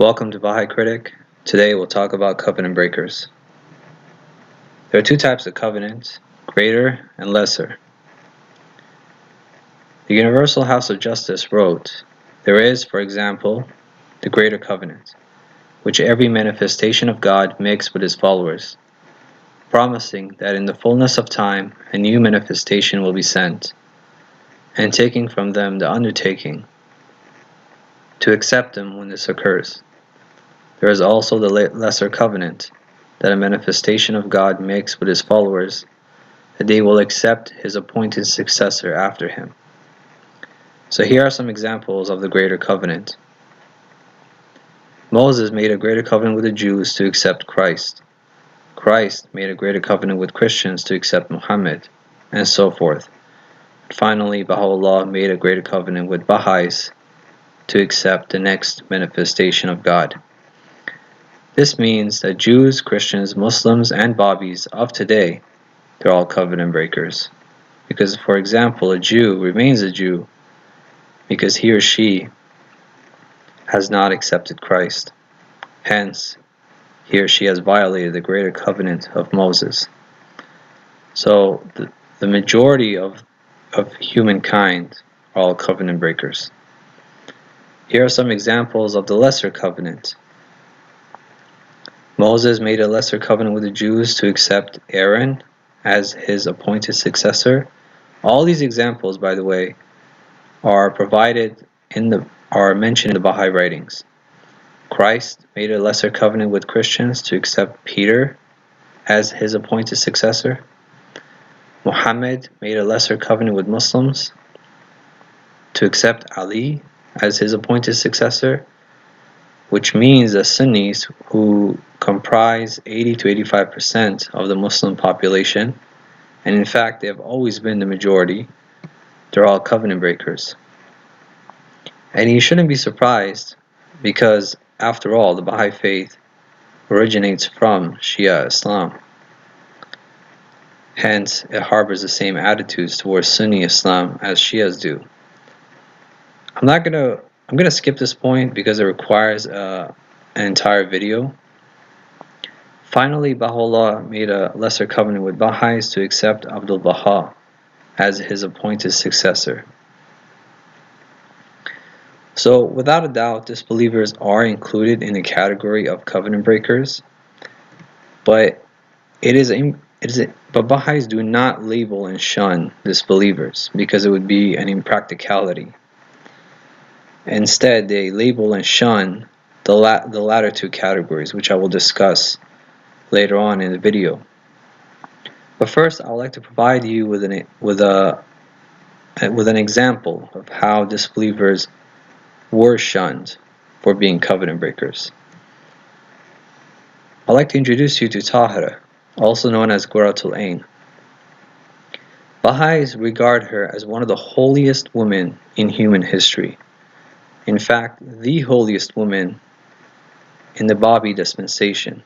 Welcome to Baha'i Critic. Today we'll talk about covenant breakers. There are two types of covenant, greater and lesser. The Universal House of Justice wrote, "There is, for example, the greater covenant, which every manifestation of God makes with his followers, promising that in the fullness of time a new manifestation will be sent, and taking from them the undertaking to accept them when this occurs. There is also the lesser covenant that a manifestation of God makes with his followers, that they will accept his appointed successor after him." So here are some examples of the greater covenant. Moses made a greater covenant with the Jews to accept Christ. Christ made a greater covenant with Christians to accept Muhammad, and so forth. Finally, Baha'u'llah made a greater covenant with Baha'is to accept the next manifestation of God. This means that Jews, Christians, Muslims, and Babis of today, they're all covenant breakers. Because, for example, a Jew remains a Jew because he or she has not accepted Christ. Hence, he or she has violated the greater covenant of Moses. So, the majority of humankind are all covenant breakers. Here are some examples of the lesser covenant. Moses made a lesser covenant with the Jews to accept Aaron as his appointed successor. All these examples, by the way, are mentioned in the Baha'i writings. Christ made a lesser covenant with Christians to accept Peter as his appointed successor. Muhammad made a lesser covenant with Muslims to accept Ali as his appointed successor, which means the Sunnis, who comprise 80 to 85% of the Muslim population, and in fact they have always been the majority, they're all covenant breakers. And you shouldn't be surprised, because after all, the Baha'i faith originates from Shia Islam. Hence, it harbors the same attitudes towards Sunni Islam as Shias do. I'm going to skip this point because it requires an entire video. Finally, Baha'u'llah made a lesser covenant with Baha'is to accept Abdul Baha as his appointed successor. So, without a doubt, disbelievers are included in the category of covenant breakers, but Baha'is do not label and shun disbelievers because it would be an impracticality. Instead, they label and shun the latter two categories, which I will discuss later on in the video. But first, I would like to provide you with an example of how disbelievers were shunned for being covenant breakers. I'd like to introduce you to Tahira, also known as Qurratul Ain. Baha'is regard her as one of the holiest women in human history. In fact, the holiest woman in the Babi dispensation.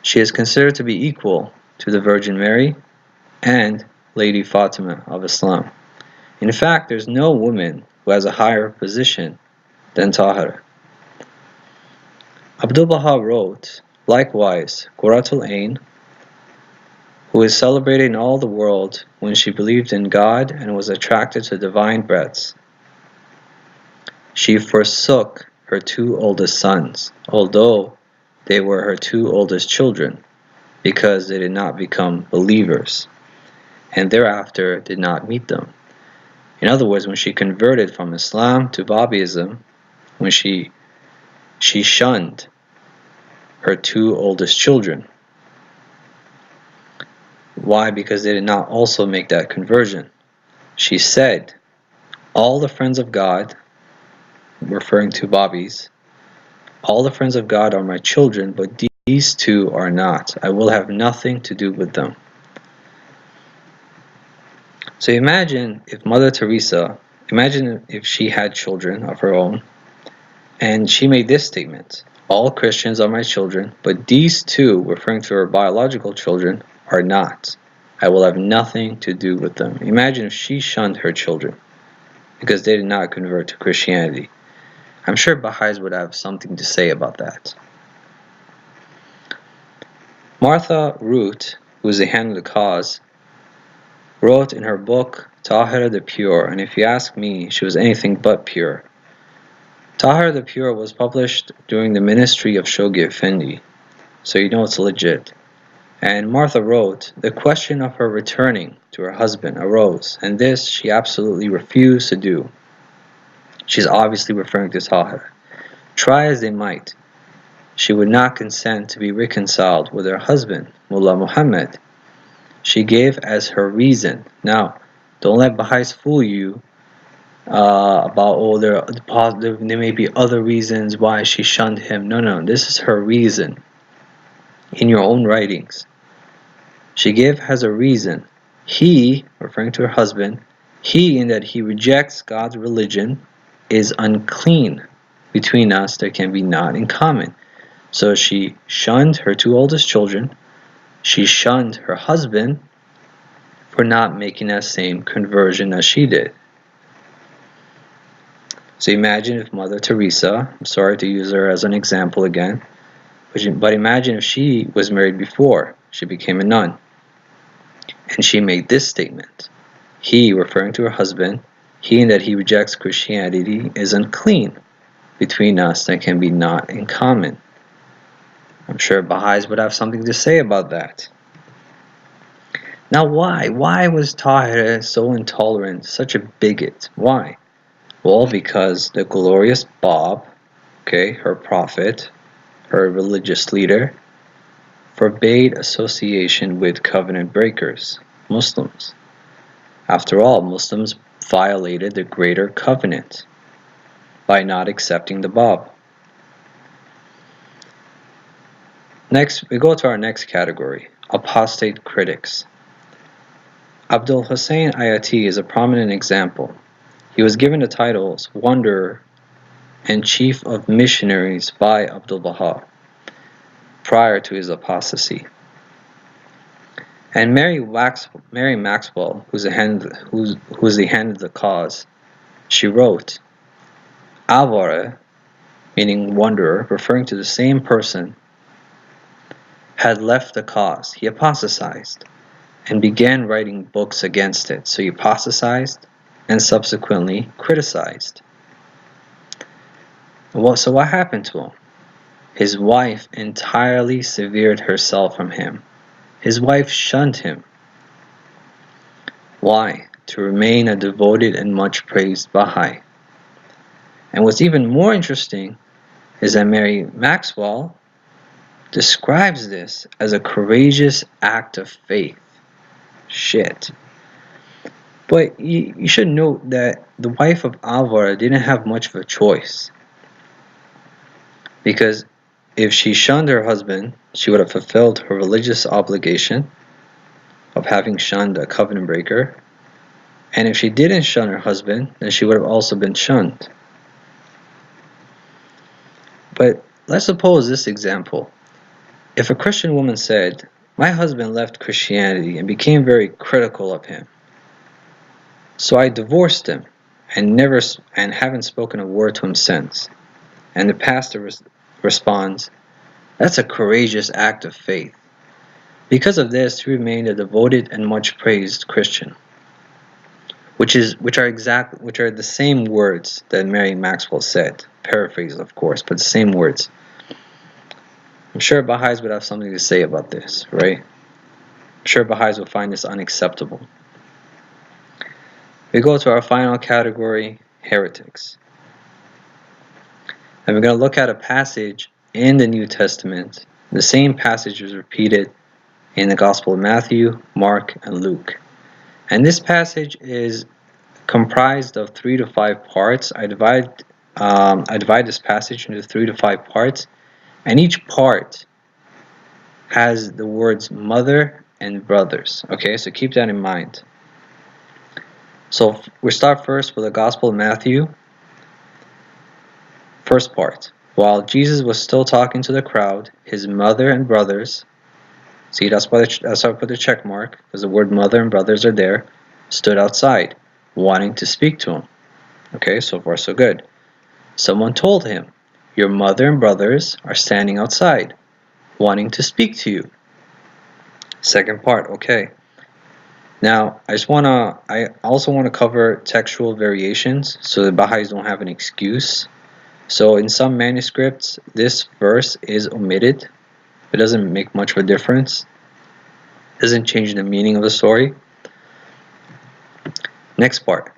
She is considered to be equal to the Virgin Mary and Lady Fatima of Islam. In fact, there's no woman who has a higher position than Tahira. Abdul Baha wrote, likewise, Qurratul Ain, who is celebrated in all the world when she believed in God and was attracted to divine breaths. She forsook her two oldest sons, although they were her two oldest children, because they did not become believers, and thereafter did not meet them. In other words, when she converted from Islam to Babiism, when she shunned her two oldest children. Why? Because they did not also make that conversion. She said, all the friends of God, referring to Babis, all the friends of God are my children, but these two are not. I will have nothing to do with them. So imagine if Mother Teresa, imagine if she had children of her own, and she made this statement, all Christians are my children, but these two, referring to her biological children, are not. I will have nothing to do with them. Imagine if she shunned her children because they did not convert to Christianity. I'm sure Baha'is would have something to say about that. Martha Root, who is the hand of the cause, wrote in her book Tahir the Pure, and if you ask me, she was anything but pure. Tahir the Pure was published during the ministry of Shoghi Effendi, so you know it's legit. And Martha wrote, the question of her returning to her husband arose, and this she absolutely refused to do. She's obviously referring to Tahir. Try as they might, she would not consent to be reconciled with her husband, Mullah Muhammad. She gave as her reason. Now, don't let Baha'is fool you about, there may be other reasons why she shunned him. No, this is her reason in your own writings. She gave as a reason, he, referring to her husband, he in that he rejects God's religion is unclean. Between us there can be naught in common. So she shunned her two oldest children. She shunned her husband for not making that same conversion as she did. So imagine if Mother Teresa, I'm sorry to use her as an example again, but imagine if she was married before she became a nun, and she made this statement. He, referring to her husband, he in that he rejects Christianity is unclean. Between us there can be naught in common. I'm sure Baha'is would have something to say about that. Now why? Why was Tahir so intolerant, such a bigot? Why? Well, because the glorious Bab, her prophet, her religious leader, forbade association with covenant breakers, Muslims. After all, Muslims violated the greater covenant by not accepting the Bab. Next, we go to our next category, apostate critics. Abdul Hussein Ayati is a prominent example. He was given the titles Wanderer and Chief of Missionaries by Abdul Baha prior to his apostasy. And Mary Maxwell, who's the hand of the cause, she wrote, Alvara, meaning wanderer, referring to the same person, had left the cause. He apostatized and began writing books against it. So he apostatized and subsequently criticized. So what happened to him? His wife entirely severed herself from him. His wife shunned him. Why? To remain a devoted and much praised Baha'i. And what's even more interesting is that Mary Maxwell describes this as a courageous act of faith. Shit. But you should note that the wife of Alvara didn't have much of a choice. Because if she shunned her husband, she would have fulfilled her religious obligation of having shunned a covenant breaker. And if she didn't shun her husband, then she would have also been shunned. But let's suppose this example. If a Christian woman said, my husband left Christianity and became very critical of him, so I divorced him and haven't spoken a word to him since. And the pastor responds, that's a courageous act of faith. Because of this, he remained a devoted and much praised Christian. Which are the same words that Mary Maxwell said, paraphrased of course, but the same words. I'm sure Baha'is would have something to say about this, right? I'm sure Baha'is would find this unacceptable. We go to our final category, heretics. And we're going to look at a passage in the New Testament. The same passage is repeated in the Gospel of Matthew, Mark, and Luke. And this passage is comprised of 3 to 5 parts. I divide this passage into 3 to 5 parts, and each part has the words mother and brothers. Okay, so keep that in mind. So we start first with the Gospel of Matthew. First part. While Jesus was still talking to the crowd, his mother and brothers, see, that's why I put the check mark, because the word mother and brothers are there, stood outside, wanting to speak to him. Okay, so far so good. Someone told him, "Your mother and brothers are standing outside, wanting to speak to you." Second part, okay. Now, I also wanna cover textual variations so the Baha'is don't have an excuse. So in some manuscripts, this verse is omitted. It doesn't make much of a difference. It doesn't change the meaning of the story. Next part.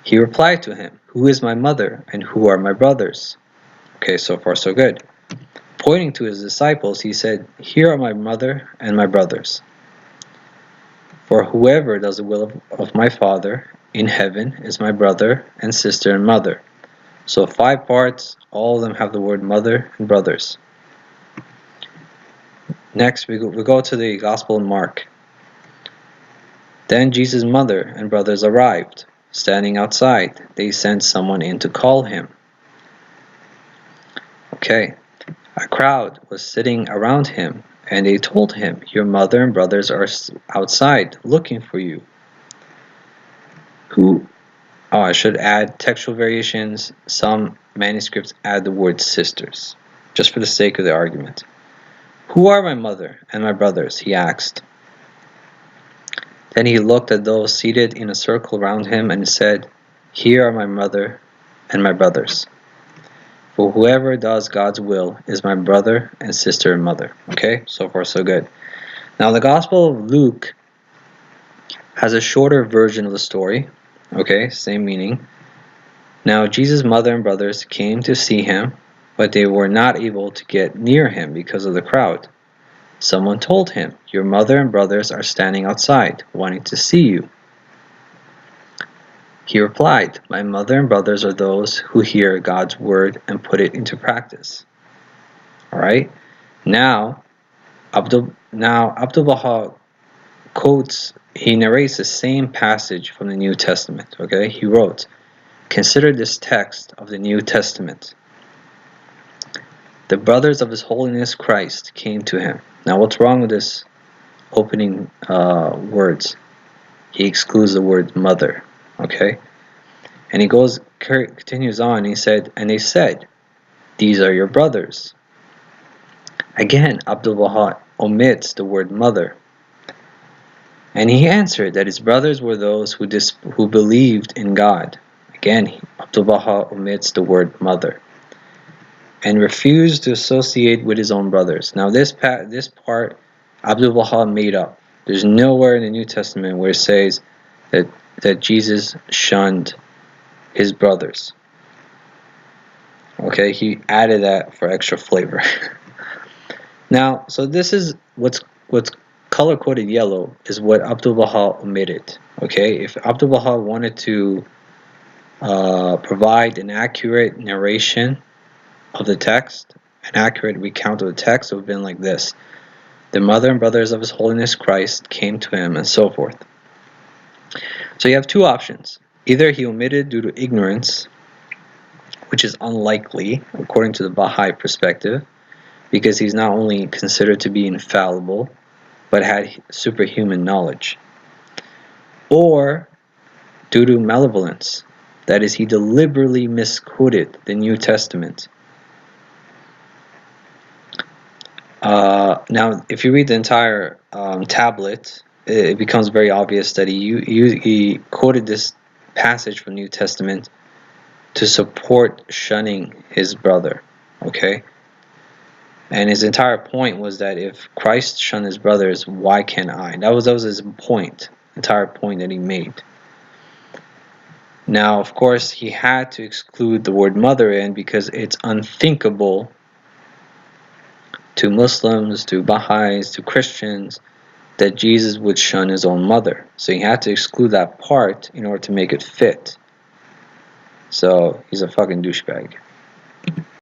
He replied to him, "Who is my mother and who are my brothers?" Okay, so far so good. Pointing to his disciples, he said, "Here are my mother and my brothers. For whoever does the will of my Father in heaven is my brother and sister and mother." So 5 parts, all of them have the word mother and brothers. Next, we go to the Gospel of Mark. Then Jesus' mother and brothers arrived. Standing outside, they sent someone in to call him. Okay, a crowd was sitting around him, and they told him, "Your mother and brothers are outside looking for you." Who? Oh, I should add textual variations. Some manuscripts add the word sisters, just for the sake of the argument. "Who are my mother and my brothers?" he asked. Then he looked at those seated in a circle around him and said, "Here are my mother and my brothers. For whoever does God's will is my brother and sister and mother." Okay, so far so good. Now the Gospel of Luke has a shorter version of the story. Okay, same meaning. Now Jesus' mother and brothers came to see him, but they were not able to get near him because of the crowd. Someone told him, "Your mother and brothers are standing outside, wanting to see you." He replied, "My mother and brothers are those who hear God's word and put it into practice." Alright? Now Abdu'l-Baha he narrates the same passage from the New Testament. Okay? He wrote, "Consider this text of the New Testament. The brothers of His Holiness Christ came to him." Now what's wrong with this opening words? He excludes the word mother. Okay? And he continues on, he said, "And they said, 'These are your brothers.'" Again, Abdu'l-Baha omits the word mother. "And he answered that his brothers were those who believed in God." Again, Abdu'l-Baha omits the word mother. "And refused to associate with his own brothers." Now this part Abdu'l-Baha made up. There's nowhere in the New Testament where it says that Jesus shunned his brothers. Okay, he added that for extra flavor. Now, so this is what's color coded yellow is what Abdu'l-Baha omitted. Okay, if Abdu'l-Baha wanted to provide an accurate narration of the text, an accurate recount of the text, it would have been like this: "The mother and brothers of His Holiness Christ came to him," and so forth. So you have 2 options. Either he omitted due to ignorance, which is unlikely according to the Baha'i perspective, because he's not only considered to be infallible, but had superhuman knowledge. Or due to malevolence, that is, he deliberately misquoted the New Testament. Now, if you read the entire tablet, it becomes very obvious that he quoted this passage from the New Testament to support shunning his brother. Okay? And his entire point was that if Christ shunned his brothers, why can't I? That was his point, entire point that he made. Now, of course, he had to exclude the word mother in because it's unthinkable to Muslims, to Baha'is, to Christians, that Jesus would shun his own mother. So he had to exclude that part in order to make it fit. So he's a fucking douchebag.